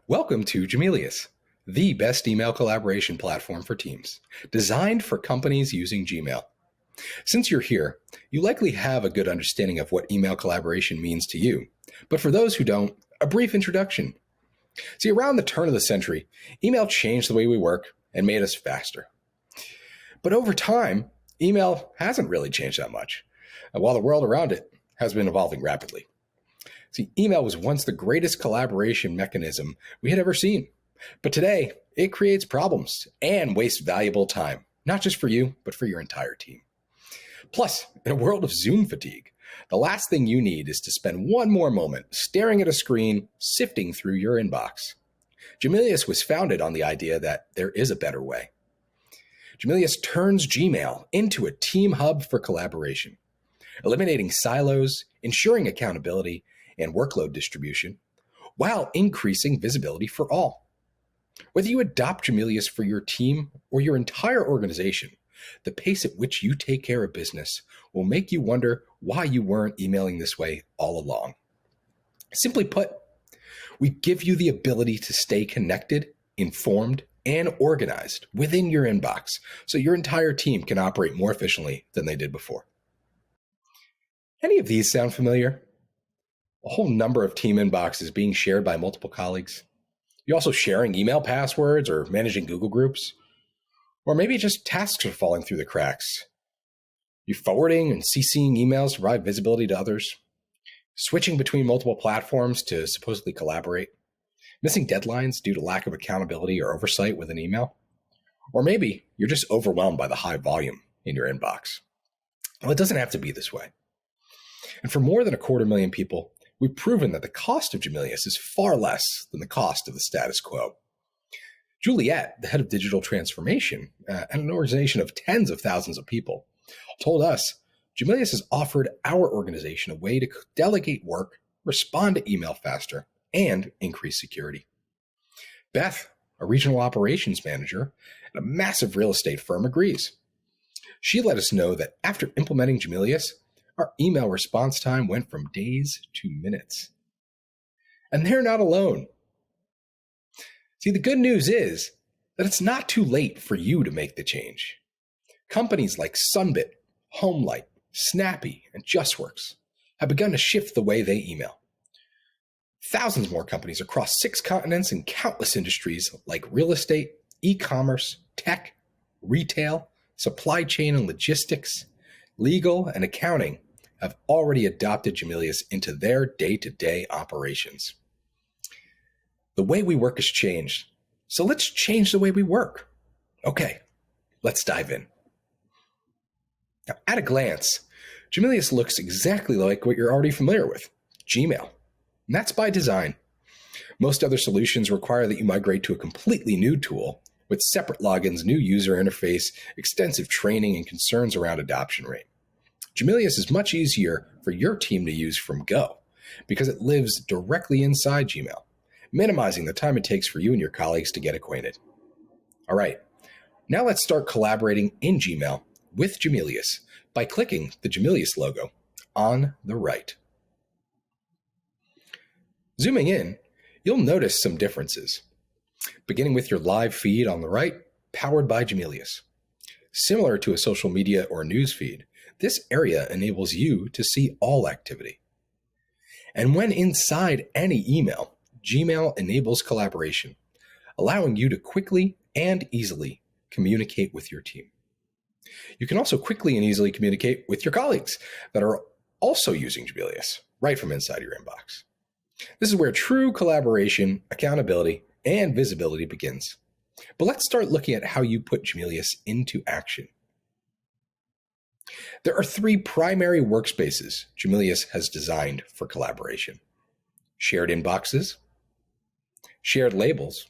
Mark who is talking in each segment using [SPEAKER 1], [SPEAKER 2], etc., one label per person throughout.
[SPEAKER 1] Welcome to Jamilius, the best email collaboration platform for teams, designed for companies using Gmail. Since you're here, you likely have a good understanding of what email collaboration means to you. But for those who don't, a brief introduction. See, around the turn of the century, email changed the way we work and made us faster. But over time, email hasn't really changed that much, while the world around it has been evolving rapidly. See, email was once the greatest collaboration mechanism we had ever seen. But today, it creates problems and wastes valuable time, not just for you, but for your entire team. Plus, in a world of Zoom fatigue, the last thing you need is to spend one more moment staring at a screen, sifting through your inbox. Jamilius was founded on the idea that there is a better way. Jamilius turns Gmail into a team hub for collaboration, eliminating silos, ensuring accountability, and workload distribution, while increasing visibility for all. Whether you adopt Jamilius for your team or your entire organization, the pace at which you take care of business will make you wonder why you weren't emailing this way all along. Simply put, we give you the ability to stay connected, informed, and organized within your inbox so your entire team can operate more efficiently than they did before. Any of these sound familiar? A whole number of team inboxes being shared by multiple colleagues. You're also sharing email passwords or managing Google groups. Or maybe just tasks are falling through the cracks. You're forwarding and CCing emails to provide visibility to others. Switching between multiple platforms to supposedly collaborate. Missing deadlines due to lack of accountability or oversight with an email. Or maybe you're just overwhelmed by the high volume in your inbox. Well, it doesn't have to be this way. And for more than 250,000 people, we've proven that the cost of Jamilius is far less than the cost of the status quo. Juliet, the head of digital transformation at an organization of tens of thousands of people, told us Jamilius has offered our organization a way to delegate work, respond to email faster, and increase security. Beth, a regional operations manager at a massive real estate firm, agrees. She let us know that after implementing Jamilius, our email response time went from days to minutes. And they're not alone. See, the good news is that it's not too late for you to make the change. Companies like Sunbit, HomeLight, Snappy, and JustWorks have begun to shift the way they email. Thousands more companies across 6 continents and countless industries like real estate, e-commerce, tech, retail, supply chain and logistics, legal, and accounting have already adopted Jamilius into their day-to-day operations. The way we work has changed, so let's change the way we work. Okay, let's dive in. Now, at a glance, Jamilius looks exactly like what you're already familiar with, Gmail. And that's by design. Most other solutions require that you migrate to a completely new tool with separate logins, new user interface, extensive training, and concerns around adoption rate. Jamilius is much easier for your team to use from Go because it lives directly inside Gmail, minimizing the time it takes for you and your colleagues to get acquainted. All right, now let's start collaborating in Gmail with Jamilius by clicking the Jamilius logo on the right. Zooming in, you'll notice some differences. Beginning with your live feed on the right, powered by Jamilius. Similar to a social media or news feed, this area enables you to see all activity. And when inside any email, Gmail enables collaboration, allowing you to quickly and easily communicate with your team. You can also quickly and easily communicate with your colleagues that are also using Jamilius right from inside your inbox. This is where true collaboration, accountability, and visibility begins. But let's start looking at how you put Jamilius into action. There are 3 primary workspaces Jamilius has designed for collaboration: shared inboxes, shared labels,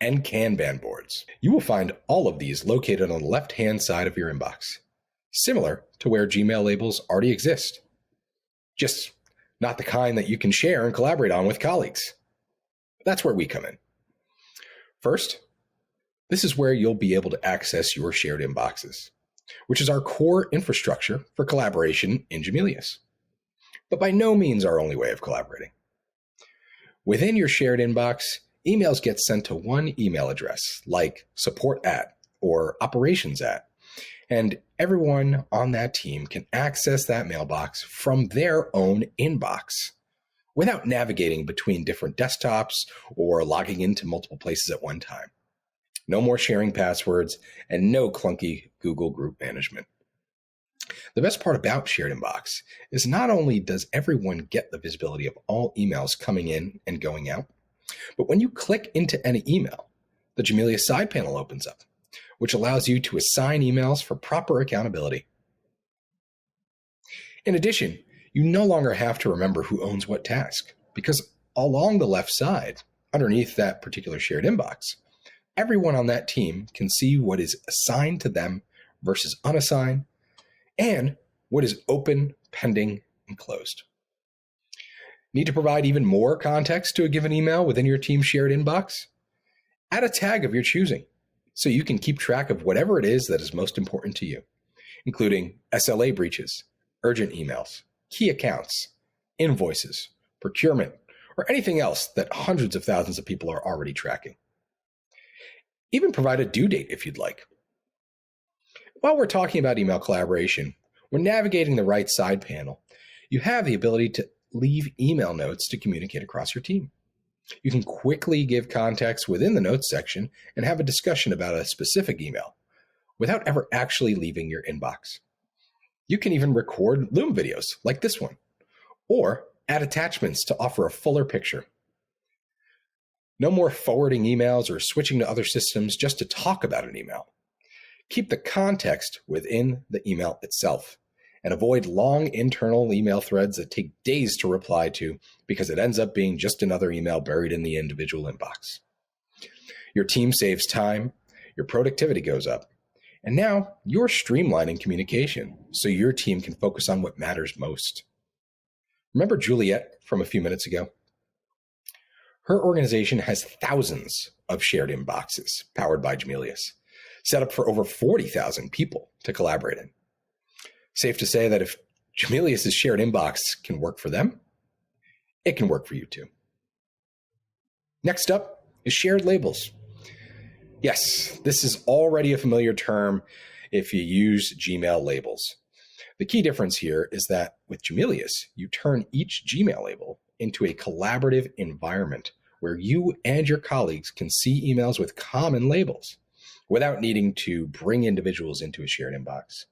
[SPEAKER 1] and Kanban boards. You will find all of these located on the left-hand side of your inbox, similar to where Gmail labels already exist, just not the kind that you can share and collaborate on with colleagues. That's where we come in. First, this is where you'll be able to access your shared inboxes, which is our core infrastructure for collaboration in Jamilius, but by no means our only way of collaborating. Within your shared inbox, emails get sent to one email address, like support@ or operations@, and everyone on that team can access that mailbox from their own inbox without navigating between different desktops or logging into multiple places at one time. No more sharing passwords and no clunky Google Group management. The best part about Shared Inbox is not only does everyone get the visibility of all emails coming in and going out, but when you click into any email, the Jamilius side panel opens up, which allows you to assign emails for proper accountability. In addition, you no longer have to remember who owns what task, because along the left side, underneath that particular shared inbox, everyone on that team can see what is assigned to them versus unassigned, and what is open, pending, and closed. Need to provide even more context to a given email within your team's shared inbox? Add a tag of your choosing so you can keep track of whatever it is that is most important to you, including SLA breaches, urgent emails, key accounts, invoices, procurement, or anything else that hundreds of thousands of people are already tracking. Even provide a due date if you'd like. While we're talking about email collaboration, when navigating the right side panel, you have the ability to leave email notes to communicate across your team. You can quickly give context within the notes section and have a discussion about a specific email without ever actually leaving your inbox. You can even record Loom videos like this one, or add attachments to offer a fuller picture. No more forwarding emails or switching to other systems just to talk about an email. Keep the context within the email itself and avoid long internal email threads that take days to reply to because it ends up being just another email buried in the individual inbox. Your team saves time, your productivity goes up, and now you're streamlining communication so your team can focus on what matters most. Remember Juliet from a few minutes ago? Her organization has thousands of shared inboxes powered by Gmelius, set up for over 40,000 people to collaborate in. Safe to say that if Jamilius' shared inbox can work for them, it can work for you too. Next up is shared labels. Yes, this is already a familiar term if you use Gmail labels. The key difference here is that with Jamilius, you turn each Gmail label into a collaborative environment where you and your colleagues can see emails with common labels without needing to bring individuals into a shared inbox.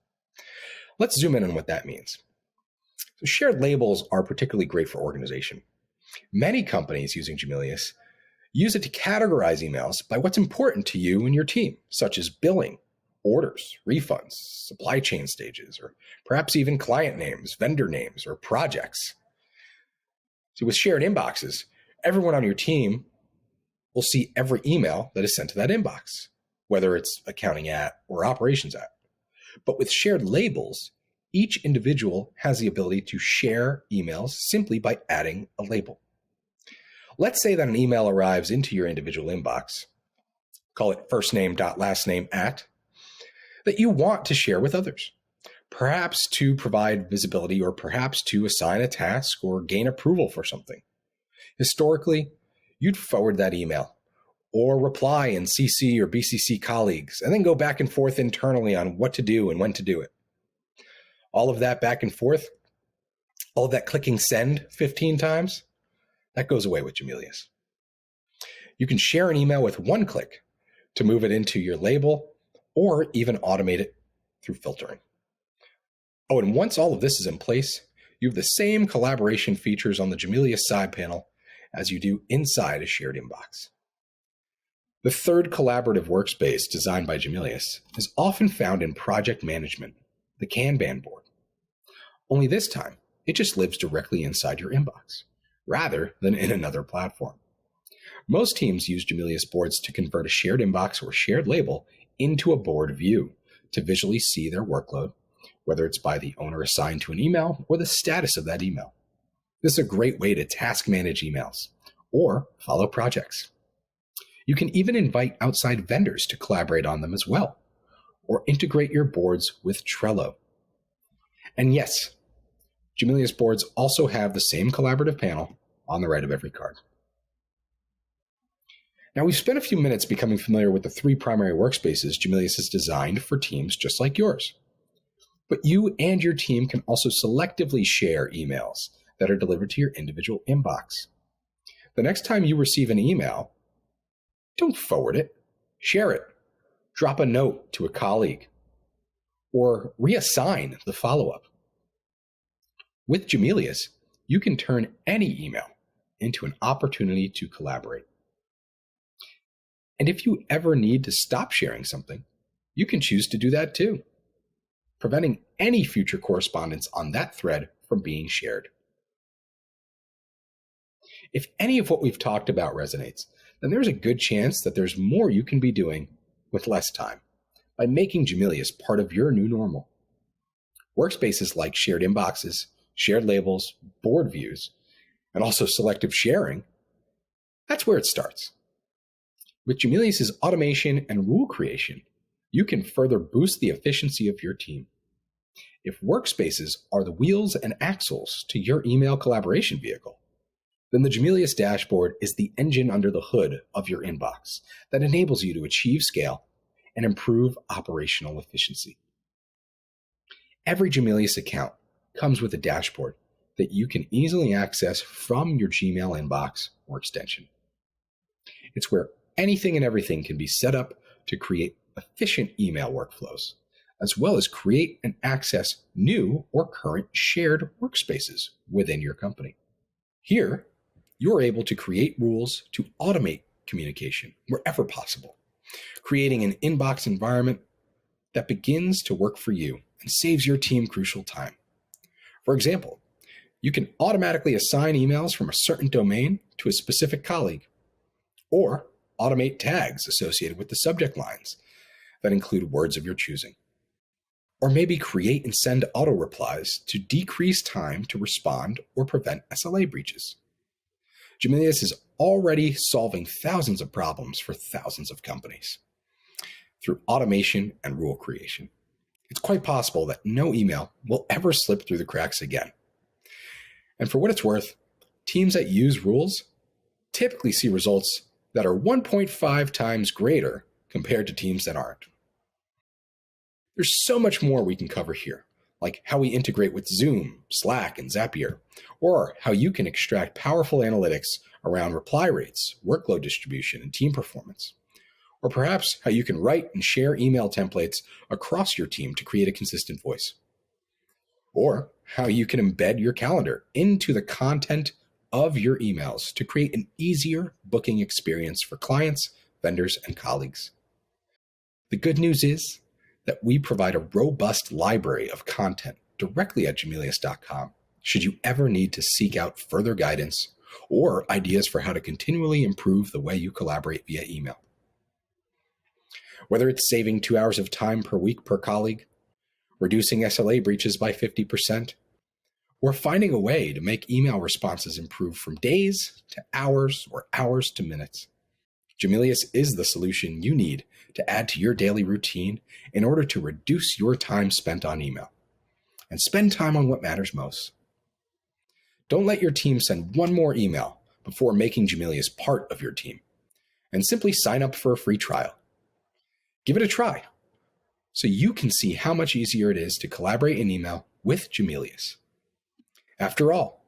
[SPEAKER 1] Let's zoom in on what that means. So shared labels are particularly great for organization. Many companies using Jamilius use it to categorize emails by what's important to you and your team, such as billing, orders, refunds, supply chain stages, or perhaps even client names, vendor names, or projects. So with shared inboxes, everyone on your team will see every email that is sent to that inbox, whether it's accounting at or operations at. But with shared labels, each individual has the ability to share emails simply by adding a label. Let's say that an email arrives into your individual inbox, call it first name dot last name at, that you want to share with others, perhaps to provide visibility or perhaps to assign a task or gain approval for something. Historically, you'd forward that email or reply in CC or BCC colleagues, and then go back and forth internally on what to do and when to do it. All of that back and forth, all of that clicking send 15 times, that goes away with Jamilius. You can share an email with one click to move it into your label or even automate it through filtering. Oh, and once all of this is in place, you have the same collaboration features on the Jamilius side panel as you do inside a shared inbox. The third collaborative workspace designed by Jamilius is often found in project management, the Kanban board. Only this time, it just lives directly inside your inbox, rather than in another platform. Most teams use Jamilius boards to convert a shared inbox or shared label into a board view to visually see their workload, whether it's by the owner assigned to an email or the status of that email. This is a great way to task manage emails or follow projects. You can even invite outside vendors to collaborate on them as well, or integrate your boards with Trello. And yes, Jamilius boards also have the same collaborative panel on the right of every card. Now, we've spent a few minutes becoming familiar with the three primary workspaces Jamilius has designed for teams just like yours. But you and your team can also selectively share emails that are delivered to your individual inbox. The next time you receive an email, don't forward it, share it, drop a note to a colleague, or reassign the follow-up. With Jamilius, you can turn any email into an opportunity to collaborate. And if you ever need to stop sharing something, you can choose to do that too, preventing any future correspondence on that thread from being shared. If any of what we've talked about resonates, then there's a good chance that there's more you can be doing with less time by making Jamilius part of your new normal. Workspaces like shared inboxes, shared labels, board views, and also selective sharing, that's where it starts. With Jamilius's automation and rule creation, you can further boost the efficiency of your team. If workspaces are the wheels and axles to your email collaboration vehicle, then the Jamilius dashboard is the engine under the hood of your inbox that enables you to achieve scale and improve operational efficiency. Every Jamilius account comes with a dashboard that you can easily access from your Gmail inbox or extension. It's where anything and everything can be set up to create efficient email workflows, as well as create and access new or current shared workspaces within your company. Here, you're able to create rules to automate communication wherever possible, creating an inbox environment that begins to work for you and saves your team crucial time. For example, you can automatically assign emails from a certain domain to a specific colleague, or automate tags associated with the subject lines that include words of your choosing. Or maybe create and send auto replies to decrease time to respond or prevent SLA breaches. Jamilius is already solving thousands of problems for thousands of companies through automation and rule creation. It's quite possible that no email will ever slip through the cracks again. And for what it's worth, teams that use rules typically see results that are 1.5 times greater compared to teams that aren't. There's so much more we can cover here, like how we integrate with Zoom, Slack, and Zapier, or how you can extract powerful analytics around reply rates, workload distribution, and team performance. Or perhaps how you can write and share email templates across your team to create a consistent voice. Or how you can embed your calendar into the content of your emails to create an easier booking experience for clients, vendors, and colleagues. The good news is that we provide a robust library of content directly at Jamilius.com should you ever need to seek out further guidance or ideas for how to continually improve the way you collaborate via email. Whether it's saving 2 hours of time per week per colleague, reducing SLA breaches by 50%, or finding a way to make email responses improve from days to hours or hours to minutes, Jamilius is the solution you need to add to your daily routine in order to reduce your time spent on email and spend time on what matters most. Don't let your team send one more email before making Jamilius part of your team, and simply sign up for a free trial. Give it a try so you can see how much easier it is to collaborate in email with Jamilius. After all,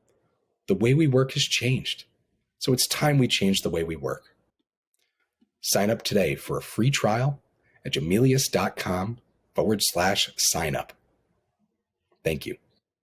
[SPEAKER 1] the way we work has changed, so it's time we change the way we work. Sign up today for a free trial at Jamilius.com/sign up. Thank you.